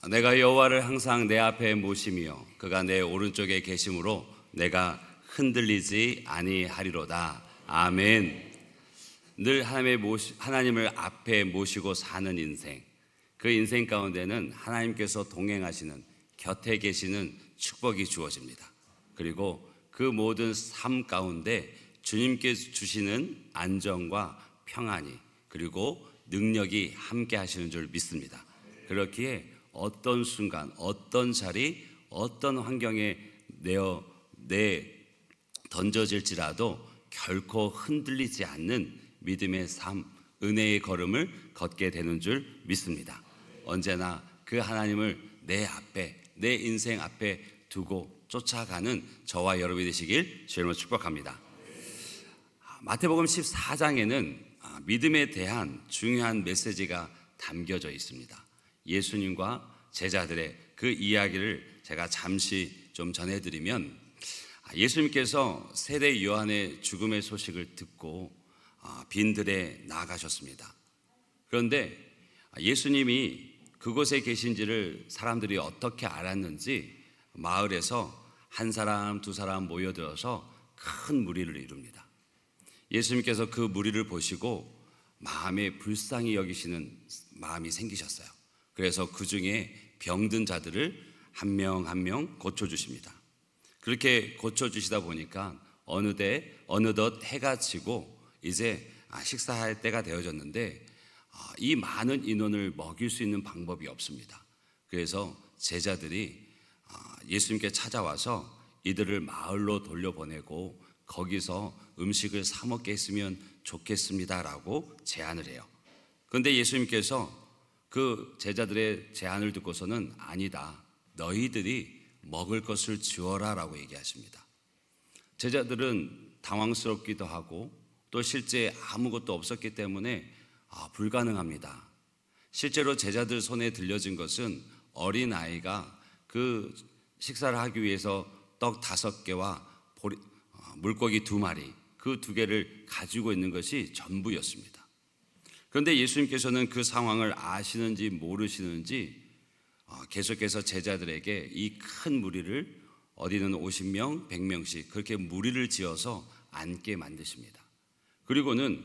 내가 여호와를 항상 내 앞에 모시며 그가 내 오른쪽에 계심으로 내가 흔들리지 아니하리로다. 아멘. 늘 하나님을 앞에 모시고 사는 인생, 그 인생 가운데는 하나님께서 동행하시는, 곁에 계시는 축복이 주어집니다. 그리고 그 모든 삶 가운데 주님께서 주시는 안정과 평안이, 그리고 능력이 함께 하시는 줄 믿습니다. 그렇기에 어떤 순간, 어떤 자리, 어떤 환경에 던져질지라도 결코 흔들리지 않는 믿음의 삶, 은혜의 걸음을 걷게 되는 줄 믿습니다. 언제나 그 하나님을 내 앞에, 내 인생 앞에 두고 쫓아가는 저와 여러분이 되시길 주님으로 축복합니다. 마태복음 14장에는 믿음에 대한 중요한 메시지가 담겨져 있습니다. 예수님과 제자들의 그 이야기를 제가 잠시 좀 전해드리면, 예수님께서 세례 요한의 죽음의 소식을 듣고 빈들에 나가셨습니다. 그런데 예수님이 그곳에 계신지를 사람들이 어떻게 알았는지 마을에서 한 사람 두 사람 모여들어서 큰 무리를 이룹니다. 예수님께서 그 무리를 보시고 마음에 불쌍히 여기시는 마음이 생기셨어요. 그래서 그 중에 병든 자들을 한 명 한 명 고쳐주십니다. 그렇게 고쳐주시다 보니까 어느덧 해가 지고 이제 식사할 때가 되어졌는데 이 많은 인원을 먹일 수 있는 방법이 없습니다. 그래서 제자들이 예수님께 찾아와서 이들을 마을로 돌려보내고 거기서 음식을 사 먹게 했으면 좋겠습니다라고 제안을 해요. 그런데 예수님께서 그 제자들의 제안을 듣고서는 아니다, 너희들이 먹을 것을 주어라 라고 얘기하십니다. 제자들은 당황스럽기도 하고 또 실제 아무것도 없었기 때문에 불가능합니다. 실제로 제자들 손에 들려진 것은 어린아이가 그 식사를 하기 위해서 떡 5개와 물고기 2마리, 그 2개를 가지고 있는 것이 전부였습니다. 그런데 예수님께서는 그 상황을 아시는지 모르시는지 계속해서 제자들에게 이 큰 무리를, 어디는 50명, 100명씩 그렇게 무리를 지어서 앉게 만드십니다. 그리고는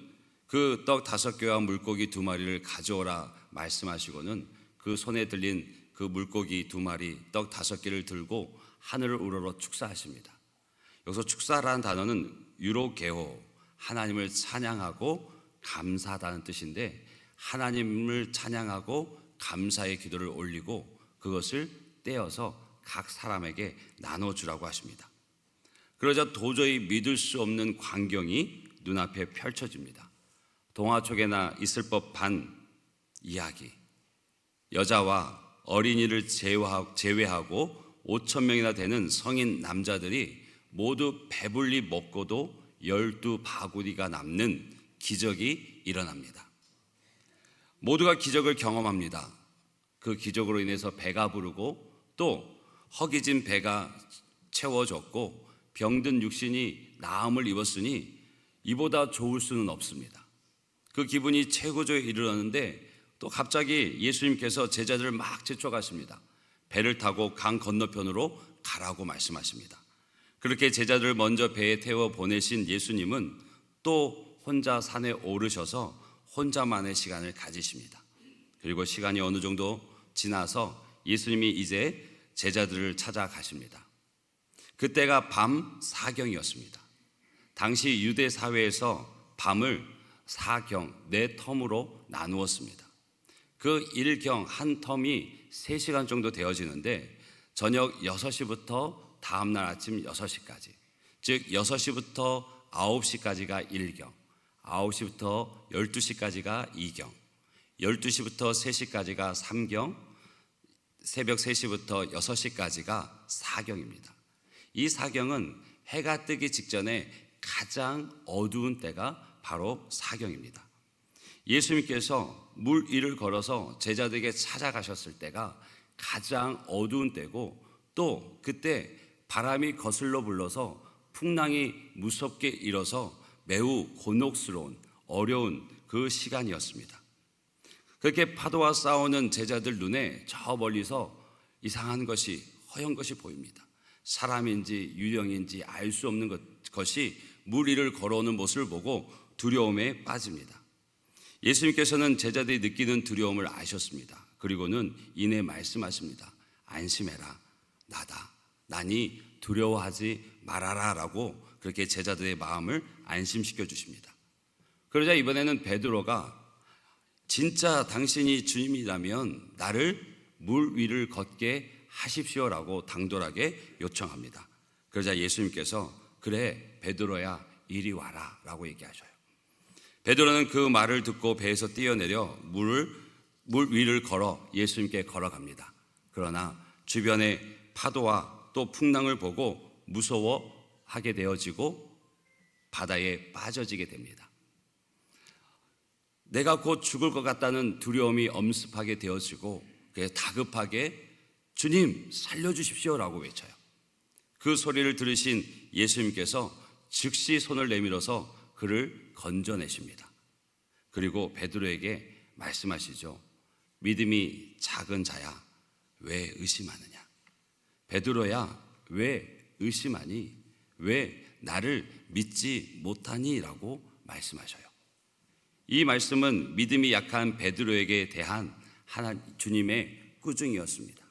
그 떡 5개와 물고기 2마리를 가져오라 말씀하시고는 그 손에 들린 그 물고기 2마리, 떡 5개를 들고 하늘을 우러러 축사하십니다. 여기서 축사라는 단어는 유로게호, 하나님을 찬양하고 감사하다는 뜻인데, 하나님을 찬양하고 감사의 기도를 올리고 그것을 떼어서 각 사람에게 나눠주라고 하십니다. 그러자 도저히 믿을 수 없는 광경이 눈앞에 펼쳐집니다. 동화책에나 있을 법한 이야기, 여자와 어린이를 제외하고 5,000명이나 되는 성인 남자들이 모두 배불리 먹고도 12바구니가 남는 기적이 일어납니다. 모두가 기적을 경험합니다. 그 기적으로 인해서 배가 부르고 또 허기진 배가 채워졌고 병든 육신이 나음을 입었으니 이보다 좋을 수는 없습니다. 그 기분이 최고조에 이르렀는데 또 갑자기 예수님께서 제자들을 막 제쳐가십니다. 배를 타고 강 건너편으로 가라고 말씀하십니다. 그렇게 제자들을 먼저 배에 태워 보내신 예수님은 또 혼자 산에 오르셔서 혼자만의 시간을 가지십니다. 그리고 시간이 어느 정도 지나서 예수님이 이제 제자들을 찾아가십니다. 그때가 밤 사경이었습니다. 당시 유대 사회에서 밤을 사경, 4텀으로 나누었습니다. 그 1경 한 텀이 3시간 정도 되어지는데 저녁 6시부터 다음날 아침 6시까지, 즉 6시부터 9시까지가 1경, 9시부터 12시까지가 2경, 12시부터 3시까지가 3경, 새벽 3시부터 6시까지가 4경입니다. 이 4경은 해가 뜨기 직전에 가장 어두운 때가 바로 4경입니다. 예수님께서 물 위를 걸어서 제자들에게 찾아가셨을 때가 가장 어두운 때고, 또 그때 바람이 거슬러 불러서 풍랑이 무섭게 일어서 매우 곤혹스러운 어려운 그 시간이었습니다. 그렇게 파도와 싸우는 제자들 눈에 저 멀리서 이상한 것이, 허연 것이 보입니다. 사람인지 유령인지 알 수 없는 것이 물 위를 걸어오는 모습을 보고 두려움에 빠집니다. 예수님께서는 제자들이 느끼는 두려움을 아셨습니다. 그리고는 이내 말씀하십니다. 안심해라, 나다. 나니 두려워하지 말아라 라고 그렇게 제자들의 마음을 안심시켜 주십니다. 그러자 이번에는 베드로가 진짜 당신이 주님이라면 나를 물 위를 걷게 하십시오라고 당돌하게 요청합니다. 그러자 예수님께서 그래 베드로야 이리 와라 라고 얘기하셔요. 베드로는 그 말을 듣고 배에서 뛰어내려 물 위를 걸어 예수님께 걸어갑니다. 그러나 주변의 파도와 또 풍랑을 보고 무서워하게 되어지고 바다에 빠져지게 됩니다. 내가 곧 죽을 것 같다는 두려움이 엄습하게 되어지고 그래서 다급하게 주님 살려주십시오라고 외쳐요. 그 소리를 들으신 예수님께서 즉시 손을 내밀어서 그를 건져내십니다. 그리고 베드로에게 말씀하시죠. 믿음이 작은 자야 왜 의심하느냐. 베드로야 왜 의심하니? 왜 나를 믿지 못하니? 라고 말씀하셔요. 이 말씀은 믿음이 약한 베드로에게 대한 주님의 꾸중이었습니다.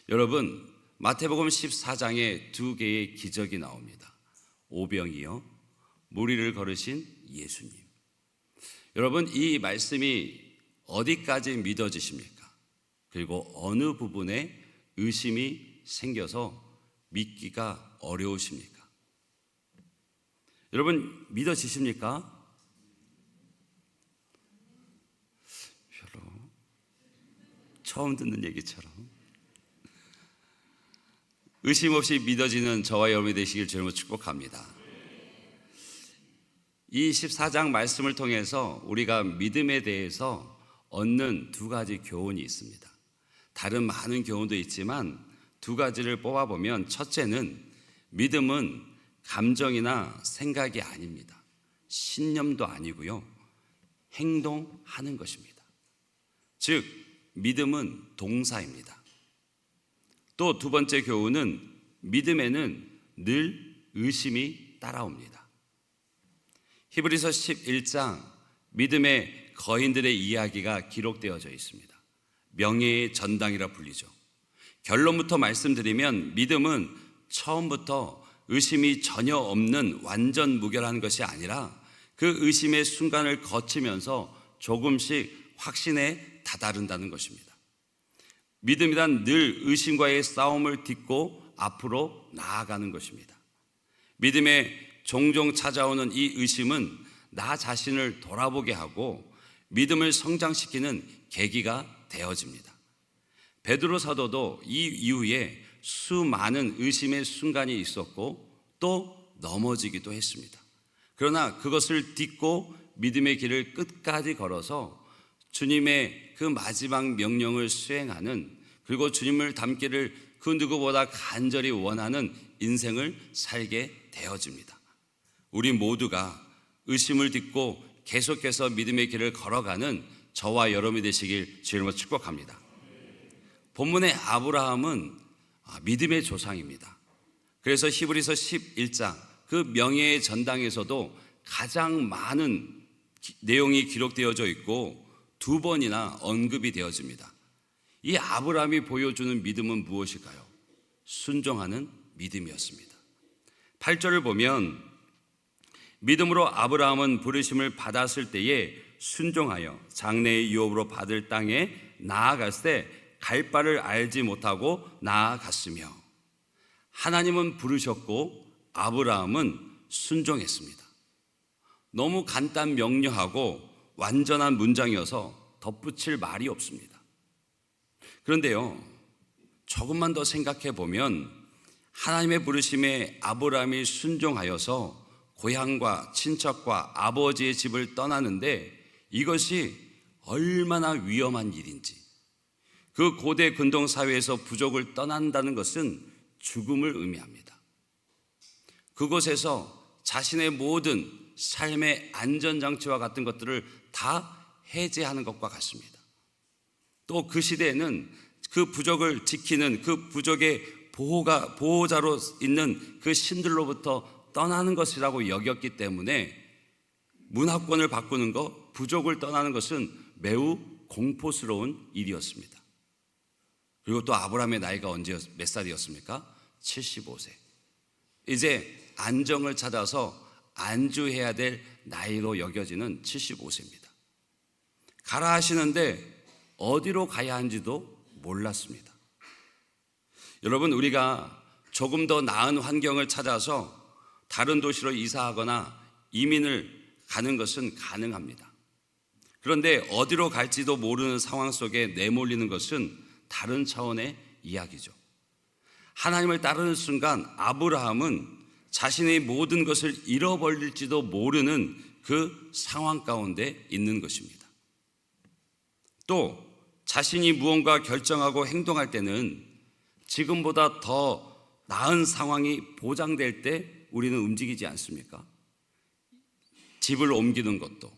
여러분, 마태복음 14장에 두 개의 기적이 나옵니다. 오병이어 물 위를 걸으신 예수님. 여러분, 이 말씀이 어디까지 믿어지십니까? 그리고 어느 부분에 의심이 생겨서 믿기가 어려우십니까? 여러분, 믿어지십니까? 별로 처음 듣는 얘기처럼. 의심 없이 믿어지는 저와 여러분이 되시길 주님으로 축복합니다. 이 14장 말씀을 통해서 우리가 믿음에 대해서 얻는 두 가지 교훈이 있습니다. 다른 많은 교훈도 있지만 두 가지를 뽑아보면 첫째는 믿음은 감정이나 생각이 아닙니다. 신념도 아니고요. 행동하는 것입니다. 즉 믿음은 동사입니다. 또 두 번째 교훈은 믿음에는 늘 의심이 따라옵니다. 히브리서 11장 믿음의 거인들의 이야기가 기록되어져 있습니다. 명예의 전당이라 불리죠. 결론부터 말씀드리면 믿음은 처음부터 의심이 전혀 없는 완전 무결한 것이 아니라 그 의심의 순간을 거치면서 조금씩 확신에 다다른다는 것입니다. 믿음이란 늘 의심과의 싸움을 딛고 앞으로 나아가는 것입니다. 믿음에 종종 찾아오는 이 의심은 나 자신을 돌아보게 하고 믿음을 성장시키는 계기가 되어집니다. 베드로 사도도 이 이후에 수많은 의심의 순간이 있었고 또 넘어지기도 했습니다. 그러나 그것을 딛고 믿음의 길을 끝까지 걸어서 주님의 그 마지막 명령을 수행하는, 그리고 주님을 닮기를 그 누구보다 간절히 원하는 인생을 살게 되어집니다. 우리 모두가 의심을 딛고 계속해서 믿음의 길을 걸어가는 저와 여러분이 되시길 주님으로 축복합니다. 본문의 아브라함은 믿음의 조상입니다. 그래서 히브리서 11장 그 명예의 전당에서도 가장 많은 내용이 기록되어져 있고 두 번이나 언급이 되어집니다. 이 아브라함이 보여주는 믿음은 무엇일까요? 순종하는 믿음이었습니다. 8절을 보면 믿음으로 아브라함은 부르심을 받았을 때에 순종하여 장래의 유업으로 받을 땅에 나아갔을 때 갈 바를 알지 못하고 나아갔으며, 하나님은 부르셨고 아브라함은 순종했습니다. 너무 간단 명료하고 완전한 문장이어서 덧붙일 말이 없습니다. 그런데요, 조금만 더 생각해 보면 하나님의 부르심에 아브라함이 순종하여서 고향과 친척과 아버지의 집을 떠나는데 이것이 얼마나 위험한 일인지, 그 고대 근동 사회에서 부족을 떠난다는 것은 죽음을 의미합니다. 그곳에서 자신의 모든 삶의 안전장치와 같은 것들을 다 해제하는 것과 같습니다. 또 그 시대에는 그 부족을 지키는 그 부족의 보호자로 있는 그 신들로부터 떠나는 것이라고 여겼기 때문에 문화권을 바꾸는 것, 부족을 떠나는 것은 매우 공포스러운 일이었습니다. 그리고 또 아브라함의 나이가 몇 살이었습니까? 75세. 이제 안정을 찾아서 안주해야 될 나이로 여겨지는 75세입니다. 가라 하시는데 어디로 가야 하는지도 몰랐습니다. 여러분, 우리가 조금 더 나은 환경을 찾아서 다른 도시로 이사하거나 이민을 가는 것은 가능합니다. 그런데 어디로 갈지도 모르는 상황 속에 내몰리는 것은 다른 차원의 이야기죠. 하나님을 따르는 순간 아브라함은 자신의 모든 것을 잃어버릴지도 모르는 그 상황 가운데 있는 것입니다. 또 자신이 무언가 결정하고 행동할 때는 지금보다 더 나은 상황이 보장될 때 우리는 움직이지 않습니까? 집을 옮기는 것도,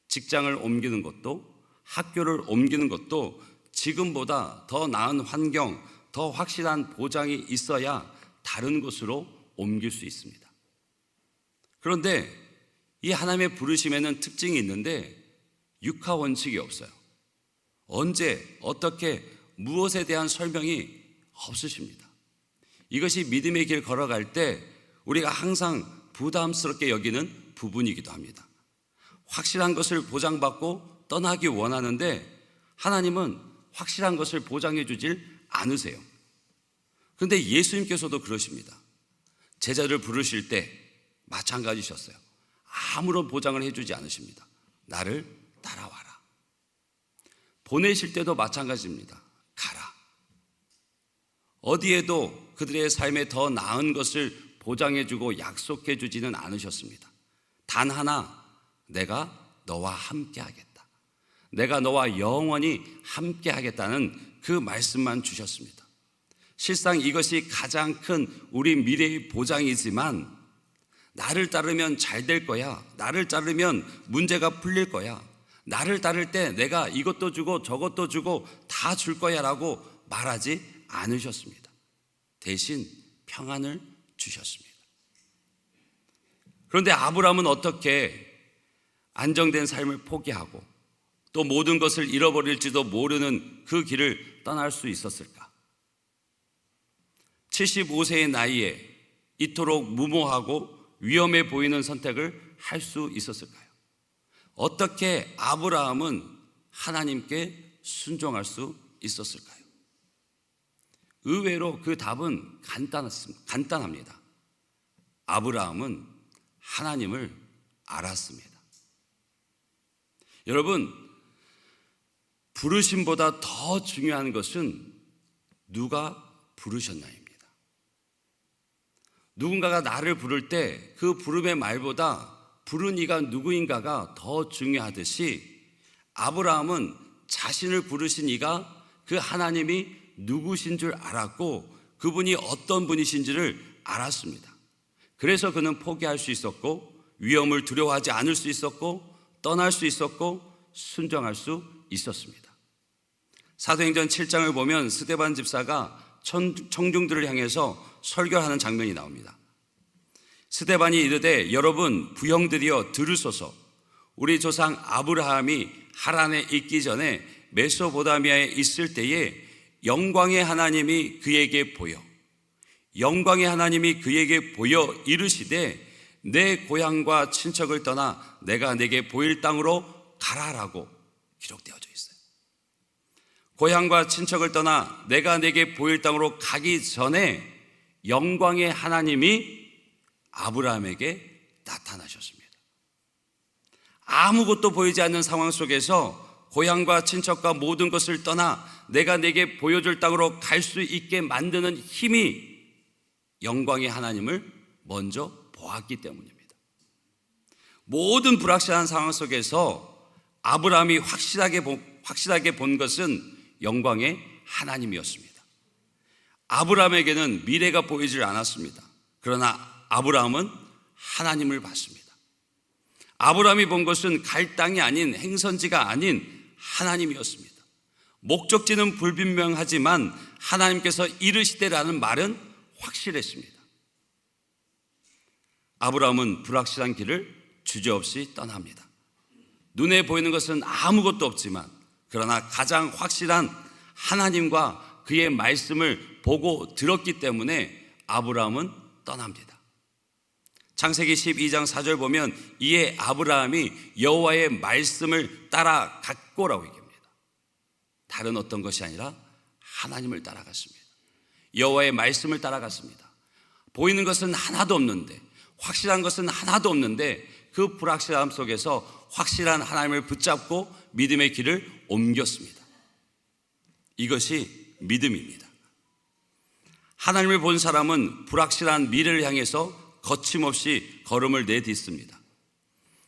직장을 옮기는 것도, 학교를 옮기는 것도 지금보다 더 나은 환경, 더 확실한 보장이 있어야 다른 곳으로 옮길 수 있습니다. 그런데 이 하나님의 부르심에는 특징이 있는데 육하 원칙이 없어요. 언제, 어떻게, 무엇에 대한 설명이 없으십니다. 이것이 믿음의 길 걸어갈 때 우리가 항상 부담스럽게 여기는 부분이기도 합니다. 확실한 것을 보장받고 떠나기 원하는데 하나님은 확실한 것을 보장해 주질 않으세요. 그런데 예수님께서도 그러십니다. 제자를 부르실 때 마찬가지셨어요. 아무런 보장을 해주지 않으십니다. 나를 따라와라. 보내실 때도 마찬가지입니다. 가라. 어디에도 그들의 삶에 더 나은 것을 보장해주고 약속해주지는 않으셨습니다. 단 하나, 내가 너와 함께 하겠다. 내가 너와 영원히 함께 하겠다는 그 말씀만 주셨습니다. 실상 이것이 가장 큰 우리 미래의 보장이지만 나를 따르면 잘 될 거야. 나를 따르면 문제가 풀릴 거야. 나를 따를 때 내가 이것도 주고 저것도 주고 다 줄 거야 라고 말하지 않으셨습니다. 대신 평안을 주셨습니다. 그런데 아브라함은 어떻게 안정된 삶을 포기하고 또 모든 것을 잃어버릴지도 모르는 그 길을 떠날 수 있었을까? 75세의 나이에 이토록 무모하고 위험해 보이는 선택을 할 수 있었을까요? 어떻게 아브라함은 하나님께 순종할 수 있었을까요? 의외로 그 답은 간단합니다. 아브라함은 하나님을 알았습니다. 여러분, 부르심보다 더 중요한 것은 누가 부르셨나입니다. 누군가가 나를 부를 때 그 부름의 말보다 부른 이가 누구인가가 더 중요하듯이 아브라함은 자신을 부르신 이가 그 하나님이 누구신 줄 알았고 그분이 어떤 분이신지를 알았습니다. 그래서 그는 포기할 수 있었고 위험을 두려워하지 않을 수 있었고 떠날 수 있었고 순종할 수 있었습니다. 사도행전 7장을 보면 스데반 집사가 청중들을 향해서 설교하는 장면이 나옵니다. 스데반이 이르되 여러분 부형들이여 들으소서. 우리 조상 아브라함이 하란에 있기 전에 메소포타미아에 있을 때에 영광의 하나님이 그에게 보여 이르시되 내 고향과 친척을 떠나 내가 내게 보일 땅으로 가라라고 기록되어져 있어요. 고향과 친척을 떠나 내가 내게 보일 땅으로 가기 전에 영광의 하나님이 아브라함에게 나타나셨습니다. 아무것도 보이지 않는 상황 속에서 고향과 친척과 모든 것을 떠나 내가 내게 보여줄 땅으로 갈 수 있게 만드는 힘이 영광의 하나님을 먼저 보았기 때문입니다. 모든 불확실한 상황 속에서 아브라함이 확실하게 본 것은 영광의 하나님이었습니다. 아브라함에게는 미래가 보이질 않았습니다. 그러나 아브라함은 하나님을 봤습니다. 아브라함이 본 것은 갈 땅이 아닌 행선지가 아닌 하나님이었습니다. 목적지는 불분명하지만 하나님께서 이르시되라는 말은 확실했습니다. 아브라함은 불확실한 길을 주저없이 떠납니다. 눈에 보이는 것은 아무것도 없지만 그러나 가장 확실한 하나님과 그의 말씀을 보고 들었기 때문에 아브라함은 떠납니다. 창세기 12장 4절 보면 이에 아브라함이 여호와의 말씀을 따라갔고라고 얘기합니다. 다른 어떤 것이 아니라 하나님을 따라갔습니다. 여호와의 말씀을 따라갔습니다. 보이는 것은 하나도 없는데, 확실한 것은 하나도 없는데 그 불확실함 속에서 확실한 하나님을 붙잡고 믿음의 길을 옮겼습니다. 이것이 믿음입니다. 하나님을 본 사람은 불확실한 미래를 향해서 거침없이 걸음을 내딛습니다.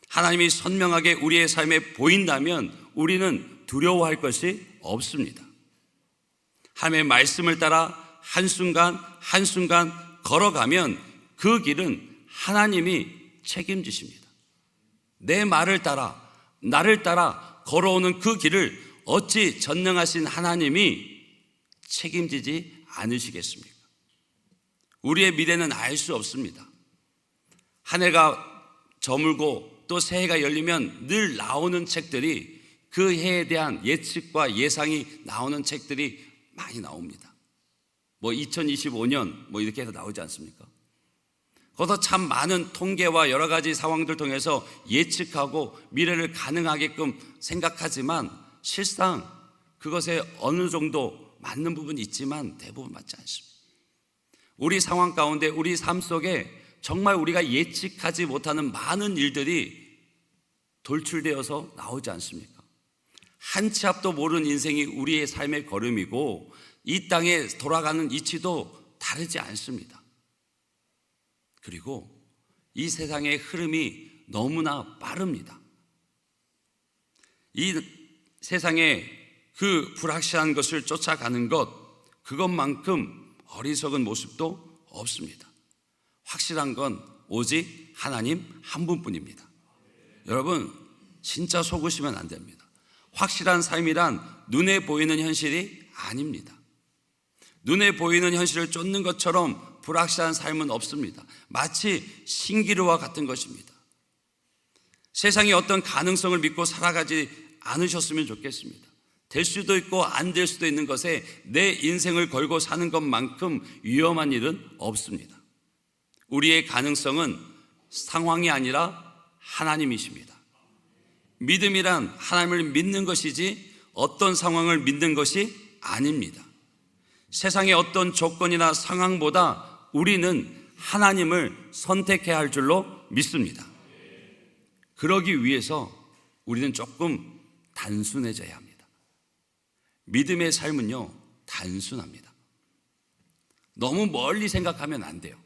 하나님이 선명하게 우리의 삶에 보인다면 우리는 두려워할 것이 없습니다. 하나님의 말씀을 따라 한순간 한순간 걸어가면 그 길은 하나님이 책임지십니다. 내 말을 따라, 나를 따라 걸어오는 그 길을 어찌 전능하신 하나님이 책임지지 않으시겠습니까? 우리의 미래는 알 수 없습니다. 한 해가 저물고 또 새해가 열리면 늘 나오는 책들이, 그 해에 대한 예측과 예상이 나오는 책들이 많이 나옵니다. 2025년 이렇게 해서 나오지 않습니까? 거기서 참 많은 통계와 여러 가지 상황들 통해서 예측하고 미래를 가능하게끔 생각하지만 실상 그것에 어느 정도 맞는 부분이 있지만 대부분 맞지 않습니다. 우리 상황 가운데, 우리 삶 속에 정말 우리가 예측하지 못하는 많은 일들이 돌출되어서 나오지 않습니까? 한 치 앞도 모르는 인생이 우리의 삶의 걸음이고 이 땅에 돌아가는 이치도 다르지 않습니다. 그리고 이 세상의 흐름이 너무나 빠릅니다. 이 세상에 그 불확실한 것을 쫓아가는 그것만큼 어리석은 모습도 없습니다. 확실한 건 오직 하나님 한 분뿐입니다. 여러분, 진짜 속으시면 안 됩니다. 확실한 삶이란 눈에 보이는 현실이 아닙니다. 눈에 보이는 현실을 쫓는 것처럼 불확실한 삶은 없습니다. 마치 신기루와 같은 것입니다. 세상에 어떤 가능성을 믿고 살아가지 않으셨으면 좋겠습니다. 될 수도 있고 안 될 수도 있는 것에 내 인생을 걸고 사는 것만큼 위험한 일은 없습니다. 우리의 가능성은 상황이 아니라 하나님이십니다. 믿음이란 하나님을 믿는 것이지 어떤 상황을 믿는 것이 아닙니다. 세상의 어떤 조건이나 상황보다 우리는 하나님을 선택해야 할 줄로 믿습니다. 그러기 위해서 우리는 조금 단순해져야 합니다. 믿음의 삶은요, 단순합니다. 너무 멀리 생각하면 안 돼요.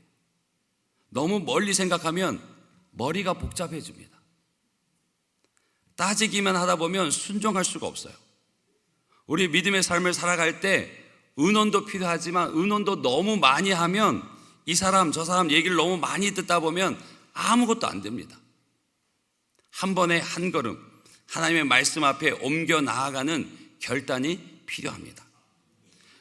너무 멀리 생각하면 머리가 복잡해집니다. 따지기만 하다 보면 순종할 수가 없어요. 우리 믿음의 삶을 살아갈 때 의논도 필요하지만 의논도 너무 많이 하면 이 사람 저 사람 얘기를 너무 많이 듣다 보면 아무것도 안 됩니다. 한 번에 한 걸음 하나님의 말씀 앞에 옮겨 나아가는 결단이 필요합니다.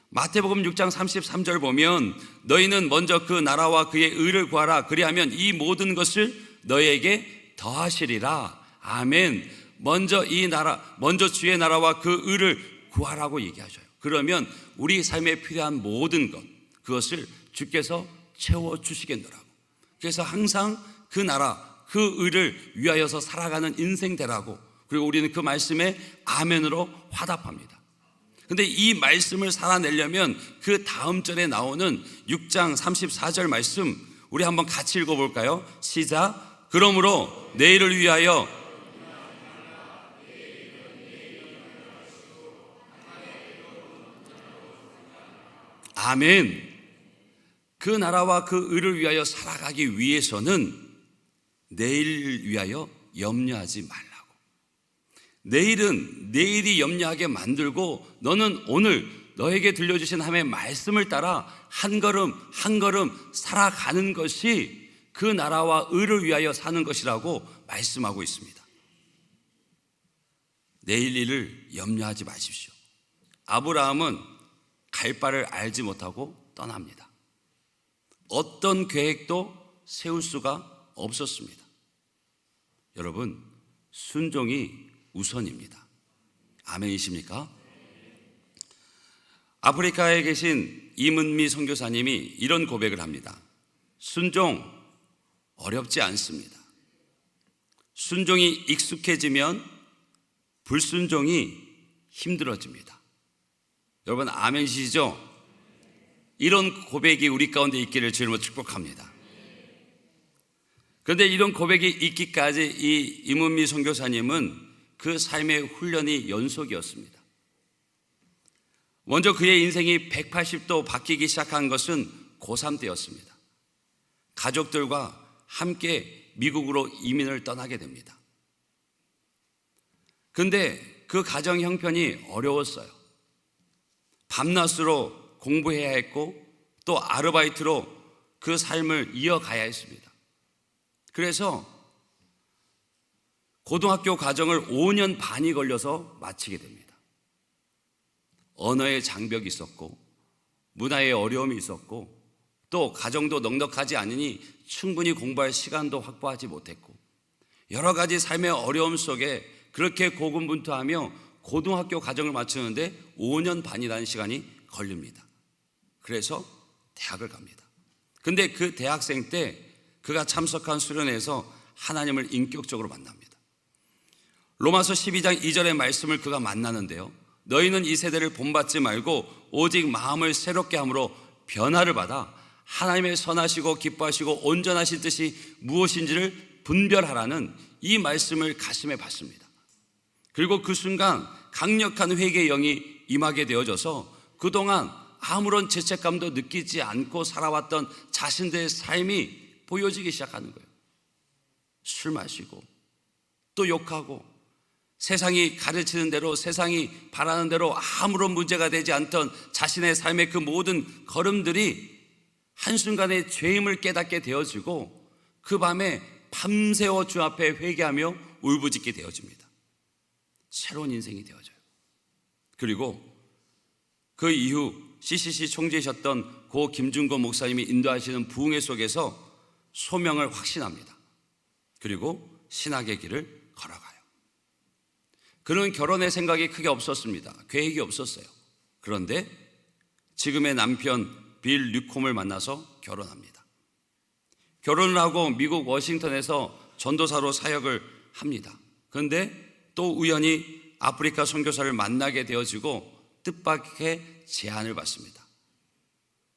마태복음 6장 33절 보면 너희는 먼저 그 나라와 그의 의를 구하라. 그리하면 이 모든 것을 너희에게 더하시리라. 아멘. 먼저 주의 나라와 그 의를 구하라고 얘기하셔요. 그러면 우리 삶에 필요한 모든 것, 그것을 주께서 채워주시겠노라고. 그래서 항상 그 나라, 그 의를 위하여서 살아가는 인생 되라고. 그리고 우리는 그 말씀에 아멘으로 화답합니다. 근데 이 말씀을 살아내려면 그 다음 절에 나오는 6장 34절 말씀 우리 한번 같이 읽어볼까요? 시작. 그러므로 내일을 위하여 아멘. 그 나라와 그 의를 위하여 살아가기 위해서는 내일을 위하여 염려하지 말라고. 내일은 내일이 염려하게 만들고 너는 오늘 너에게 들려주신 하나님의 말씀을 따라 한 걸음 한 걸음 살아가는 것이 그 나라와 의를 위하여 사는 것이라고 말씀하고 있습니다. 내일 일을 염려하지 마십시오. 아브라함은 갈 바를 알지 못하고 떠납니다. 어떤 계획도 세울 수가 없었습니다. 여러분, 순종이 우선입니다. 아멘이십니까? 아프리카에 계신 이문미 선교사님이 이런 고백을 합니다. 순종 어렵지 않습니다. 순종이 익숙해지면 불순종이 힘들어집니다. 여러분 아멘이시죠? 이런 고백이 우리 가운데 있기를 주님으로 축복합니다. 그런데 이런 고백이 있기까지 이 이문미 선교사님은 그 삶의 훈련이 연속이었습니다. 먼저 그의 인생이 180도 바뀌기 시작한 것은 고3 때였습니다. 가족들과 함께 미국으로 이민을 떠나게 됩니다. 그런데 그 가정 형편이 어려웠어요. 밤낮으로 공부해야 했고 또 아르바이트로 그 삶을 이어가야 했습니다. 그래서 고등학교 과정을 5년 반이 걸려서 마치게 됩니다. 언어의 장벽이 있었고 문화의 어려움이 있었고 또 가정도 넉넉하지 않으니 충분히 공부할 시간도 확보하지 못했고 여러 가지 삶의 어려움 속에 그렇게 고군분투하며 고등학교 과정을 마치는데 5년 반이라는 시간이 걸립니다. 그래서 대학을 갑니다. 근데 그 대학생 때 그가 참석한 수련회에서 하나님을 인격적으로 만납니다. 로마서 12장 2절의 말씀을 그가 만나는데요, 너희는 이 세대를 본받지 말고 오직 마음을 새롭게 함으로 변화를 받아 하나님의 선하시고 기뻐하시고 온전하신 뜻이 무엇인지를 분별하라는 이 말씀을 가슴에 받습니다. 그리고 그 순간 강력한 회개의 영이 임하게 되어져서 그동안 아무런 죄책감도 느끼지 않고 살아왔던 자신들의 삶이 보여지기 시작하는 거예요. 술 마시고 또 욕하고 세상이 가르치는 대로 세상이 바라는 대로 아무런 문제가 되지 않던 자신의 삶의 그 모든 걸음들이 한순간에 죄임을 깨닫게 되어지고 그 밤에 밤새워 주 앞에 회개하며 울부짖게 되어집니다. 새로운 인생이 되어져요. 그리고 그 이후 CCC 총재이셨던 고 김준권 목사님이 인도하시는 부흥회 속에서 소명을 확신합니다. 그리고 신학의 길을 걸어가요. 그는 결혼의 생각이 크게 없었습니다. 계획이 없었어요. 그런데 지금의 남편 빌 뉴콤을 만나서 결혼합니다. 결혼을 하고 미국 워싱턴에서 전도사로 사역을 합니다. 그런데 또 우연히 아프리카 선교사를 만나게 되어지고 뜻밖의 제안을 받습니다.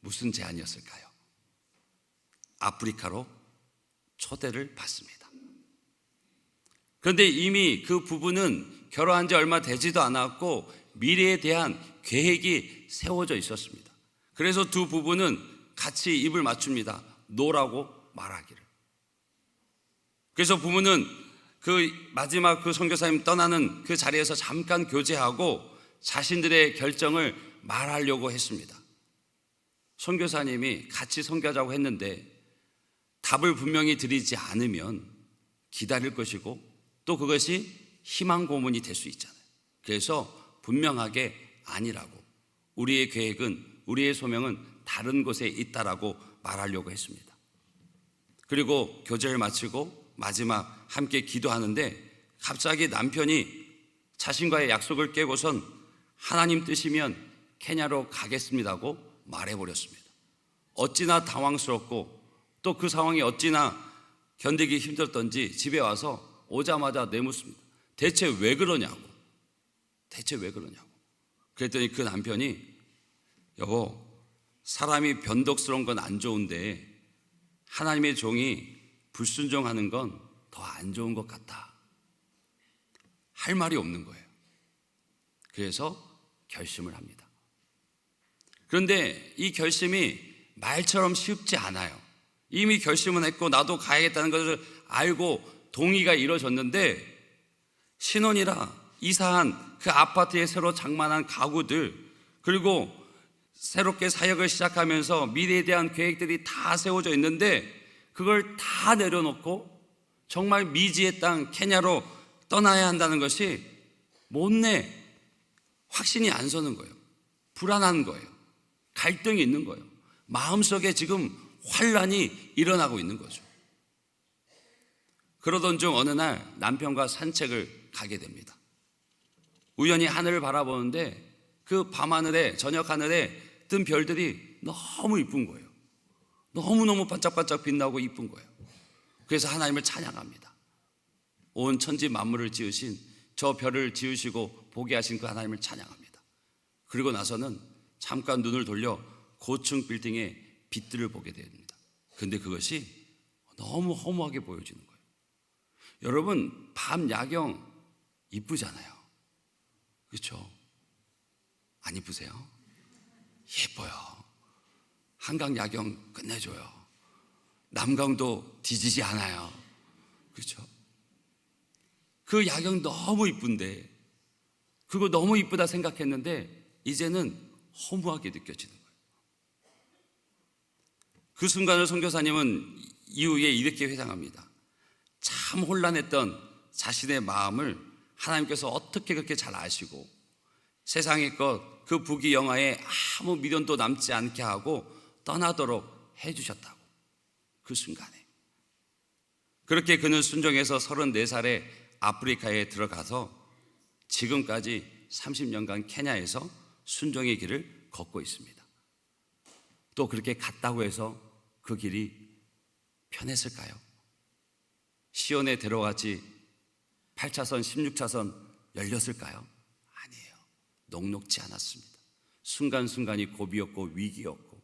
무슨 제안이었을까요? 아프리카로 초대를 받습니다. 그런데 이미 그 부부는 결혼한 지 얼마 되지도 않았고 미래에 대한 계획이 세워져 있었습니다. 그래서 두 부부는 같이 입을 맞춥니다. 노라고 말하기를. 그래서 부부는 그 마지막 그 선교사님 떠나는 그 자리에서 잠깐 교제하고 자신들의 결정을 말하려고 했습니다. 선교사님이 같이 선교하자고 했는데 답을 분명히 드리지 않으면 기다릴 것이고 또 그것이 희망 고문이 될 수 있잖아요. 그래서 분명하게 아니라고, 우리의 계획은, 우리의 소명은 다른 곳에 있다라고 말하려고 했습니다. 그리고 교제를 마치고 마지막 함께 기도하는데 갑자기 남편이 자신과의 약속을 깨고선 하나님 뜻이면 케냐로 가겠습니다고 말해버렸습니다. 어찌나 당황스럽고 또 그 상황이 어찌나 견디기 힘들었던지 집에 와서 오자마자 내묻습니다. 대체 왜 그러냐고. 그랬더니 그 남편이, 여보, 사람이 변덕스러운 건 안 좋은데 하나님의 종이 불순종하는 건 더 안 좋은 것 같아. 할 말이 없는 거예요. 그래서 결심을 합니다. 그런데 이 결심이 말처럼 쉽지 않아요. 이미 결심은 했고 나도 가야겠다는 것을 알고 동의가 이루어졌는데 신혼이라 이사한 그 아파트에 새로 장만한 가구들, 그리고 새롭게 사역을 시작하면서 미래에 대한 계획들이 다 세워져 있는데 그걸 다 내려놓고 정말 미지의 땅 케냐로 떠나야 한다는 것이 못내 확신이 안 서는 거예요. 불안한 거예요. 갈등이 있는 거예요. 마음속에 지금 환란이 일어나고 있는 거죠. 그러던 중 어느 날 남편과 산책을 가게 됩니다. 우연히 하늘을 바라보는데 그 밤하늘에, 저녁 하늘에 뜬 별들이 너무 이쁜 거예요. 너무너무 반짝반짝 빛나고 이쁜 거예요. 그래서 하나님을 찬양합니다. 온 천지 만물을 지으신 저 별을 지으시고 보게 하신 그 하나님을 찬양합니다. 그리고 나서는 잠깐 눈을 돌려 고층 빌딩의 빛들을 보게 됩니다. 근데 그것이 너무 허무하게 보여지는 거예요. 여러분, 밤 야경 이쁘잖아요. 그렇죠? 안 이쁘세요? 예뻐요. 한강 야경 끝내줘요. 남강도 뒤지지 않아요. 그렇죠? 그 야경 너무 이쁜데, 그거 너무 이쁘다 생각했는데 이제는 허무하게 느껴지는 거예요. 그 순간을 선교사님은 이후에 이렇게 회상합니다. 참 혼란했던 자신의 마음을 하나님께서 어떻게 그렇게 잘 아시고 세상의 것, 그 부귀영화에 아무 미련도 남지 않게 하고 떠나도록 해주셨다고. 그 순간에 그렇게 그는 순종해서 34살에 아프리카에 들어가서 지금까지 30년간 케냐에서 순종의 길을 걷고 있습니다. 또 그렇게 갔다고 해서 그 길이 편했을까요? 시온에 들어갔지 8차선, 16차선 열렸을까요? 아니에요. 녹록지 않았습니다. 순간순간이 고비였고 위기였고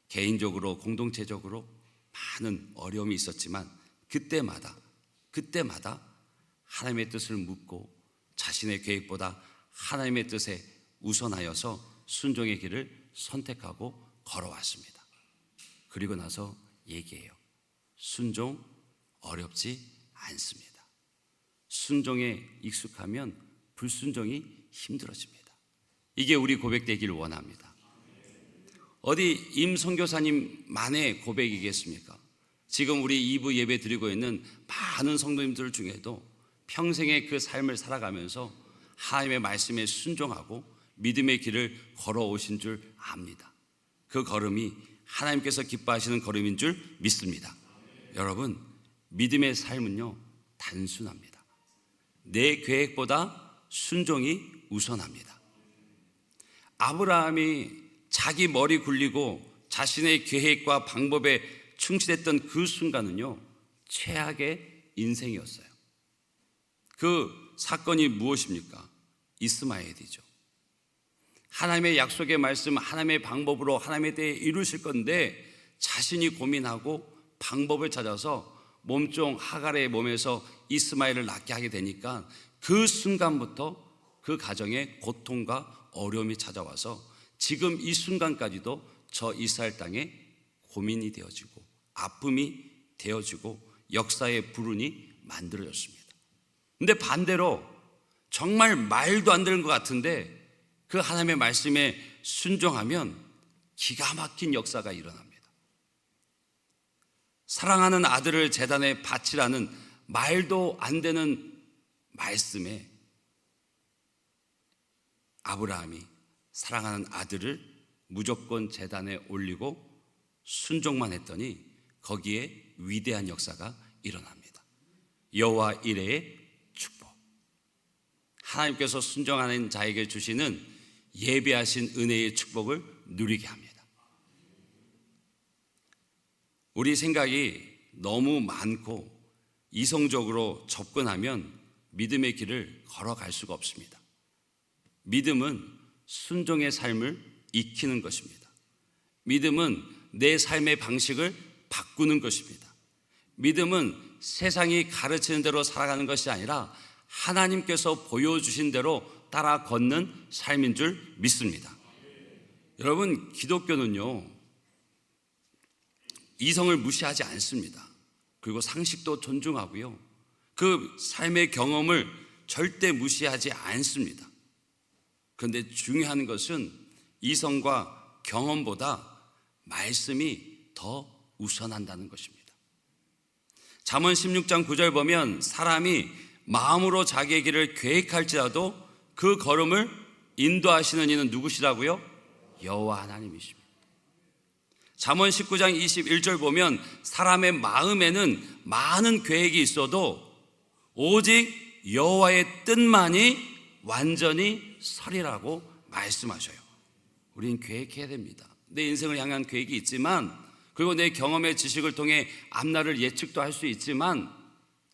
개인적으로 공동체적으로 많은 어려움이 있었지만 그때마다 하나님의 뜻을 묻고 자신의 계획보다 하나님의 뜻에 우선하여서 순종의 길을 선택하고 걸어왔습니다. 그리고 나서 얘기해요. 순종 어렵지 않습니다. 순종에 익숙하면 불순종이 힘들어집니다. 이게 우리 고백되기를 원합니다. 어디 임 선교사님만의 고백이겠습니까? 지금 우리 2부 예배 드리고 있는 많은 성도님들 중에도 평생의 그 삶을 살아가면서 하나님의 말씀에 순종하고 믿음의 길을 걸어오신 줄 압니다. 그 걸음이 하나님께서 기뻐하시는 걸음인 줄 믿습니다. 여러분, 믿음의 삶은요 단순합니다. 내 계획보다 순종이 우선합니다. 아브라함이 자기 머리 굴리고 자신의 계획과 방법에 충실했던 그 순간은요 최악의 인생이었어요. 그 사건이 무엇입니까? 이스마엘이죠. 하나님의 약속의 말씀, 하나님의 방법으로 하나님에 대해 이루실 건데 자신이 고민하고 방법을 찾아서 몸종 하갈의 몸에서 이스마엘을 낳게 하게 되니까 그 순간부터 그 가정에 고통과 어려움이 찾아와서 지금 이 순간까지도 저 이스라엘 땅에 고민이 되어지고 아픔이 되어지고 역사의 불운이 만들어졌습니다. 근데 반대로 정말 말도 안 되는 것 같은데 그 하나님의 말씀에 순종하면 기가 막힌 역사가 일어납니다. 사랑하는 아들을 제단에 바치라는 말도 안 되는 말씀에 아브라함이 사랑하는 아들을 무조건 제단에 올리고 순종만 했더니 거기에 위대한 역사가 일어납니다. 여호와 이레의 축복. 하나님께서 순종하는 자에게 주시는 예비하신 은혜의 축복을 누리게 합니다. 우리 생각이 너무 많고 이성적으로 접근하면 믿음의 길을 걸어갈 수가 없습니다. 믿음은 순종의 삶을 익히는 것입니다. 믿음은 내 삶의 방식을 바꾸는 것입니다. 믿음은 세상이 가르치는 대로 살아가는 것이 아니라 하나님께서 보여주신 대로 따라 걷는 삶인 줄 믿습니다. 여러분, 기독교는요 이성을 무시하지 않습니다. 그리고 상식도 존중하고요 그 삶의 경험을 절대 무시하지 않습니다. 그런데 중요한 것은 이성과 경험보다 말씀이 더 우선한다는 것입니다. 잠언 16장 9절 보면 사람이 마음으로 자기의 길을 계획할지라도 그 걸음을 인도하시는 이는 누구시라고요? 여호와 하나님이십니다. 잠언 19장 21절 보면 사람의 마음에는 많은 계획이 있어도 오직 여호와의 뜻만이 완전히 서리라고 말씀하셔요. 우리는 계획해야 됩니다. 내 인생을 향한 계획이 있지만, 그리고 내 경험의 지식을 통해 앞날을 예측도 할 수 있지만,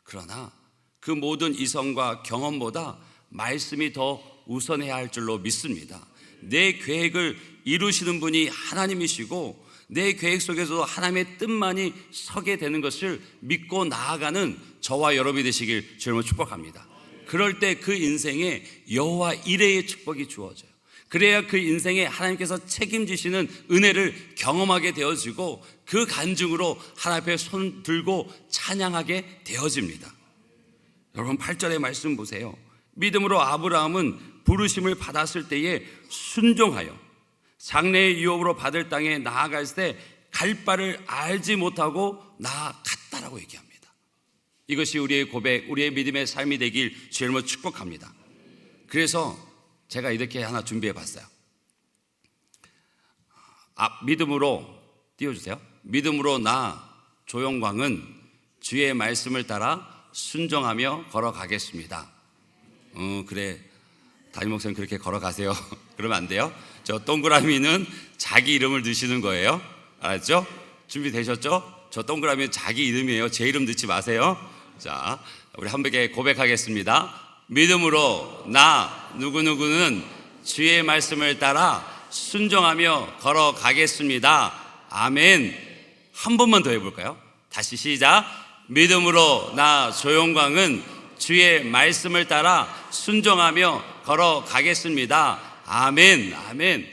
그러나 그 모든 이성과 경험보다 말씀이 더 우선해야 할 줄로 믿습니다. 내 계획을 이루시는 분이 하나님이시고 내 계획 속에서도 하나님의 뜻만이 서게 되는 것을 믿고 나아가는 저와 여러분이 되시길 주님으로 축복합니다. 그럴 때 그 인생에 여호와 이레의 축복이 주어져요. 그래야 그 인생에 하나님께서 책임지시는 은혜를 경험하게 되어지고 그 간증으로 하나님 앞에 손 들고 찬양하게 되어집니다. 여러분 8절의 말씀 보세요. 믿음으로 아브라함은 부르심을 받았을 때에 순종하여 장래의 유업으로 받을 땅에 나아갈 때 갈 바를 알지 못하고 나아갔다라고 얘기합니다. 이것이 우리의 고백, 우리의 믿음의 삶이 되길 주님으로 축복합니다. 그래서 제가 이렇게 하나 준비해 봤어요. 믿음으로 띄워주세요. 믿음으로 나 조영광은 주의 말씀을 따라 순종하며 걸어가겠습니다. 그래, 담임 목사님 그렇게 걸어가세요. 그러면 안 돼요. 저 동그라미는 자기 이름을 넣으시는 거예요. 알았죠? 준비되셨죠? 저 동그라미는 자기 이름이에요. 제 이름 넣지 마세요. 자, 우리 함께 고백하겠습니다. 믿음으로 나 누구누구는 주의 말씀을 따라 순종하며 걸어가겠습니다. 아멘. 한 번만 더 해볼까요? 다시 시작. 믿음으로 나 조용광은 주의 말씀을 따라 순종하며 걸어가겠습니다. 아멘. 아멘.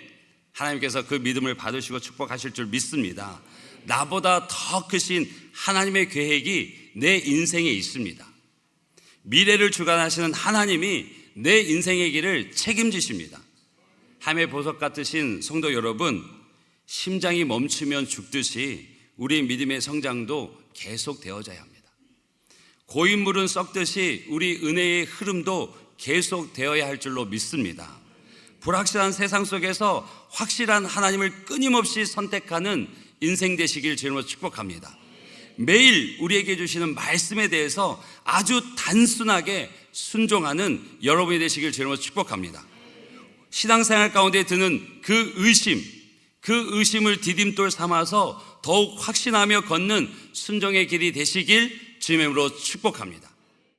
하나님께서 그 믿음을 받으시고 축복하실 줄 믿습니다. 나보다 더 크신 하나님의 계획이 내 인생에 있습니다. 미래를 주관하시는 하나님이 내 인생의 길을 책임지십니다. 함의 보석 같으신 성도 여러분, 심장이 멈추면 죽듯이 우리의 믿음의 성장도 계속 되어져야 합니다. 고인물은 썩듯이 우리 은혜의 흐름도 계속 되어야 할 줄로 믿습니다. 불확실한 세상 속에서 확실한 하나님을 끊임없이 선택하는 인생 되시길 주님으로 축복합니다. 매일 우리에게 주시는 말씀에 대해서 아주 단순하게 순종하는 여러분이 되시길 주님으로 축복합니다. 신앙생활 가운데 드는 그 의심을 디딤돌 삼아서 더욱 확신하며 걷는 순종의 길이 되시길 주님의 이름으로 축복합니다.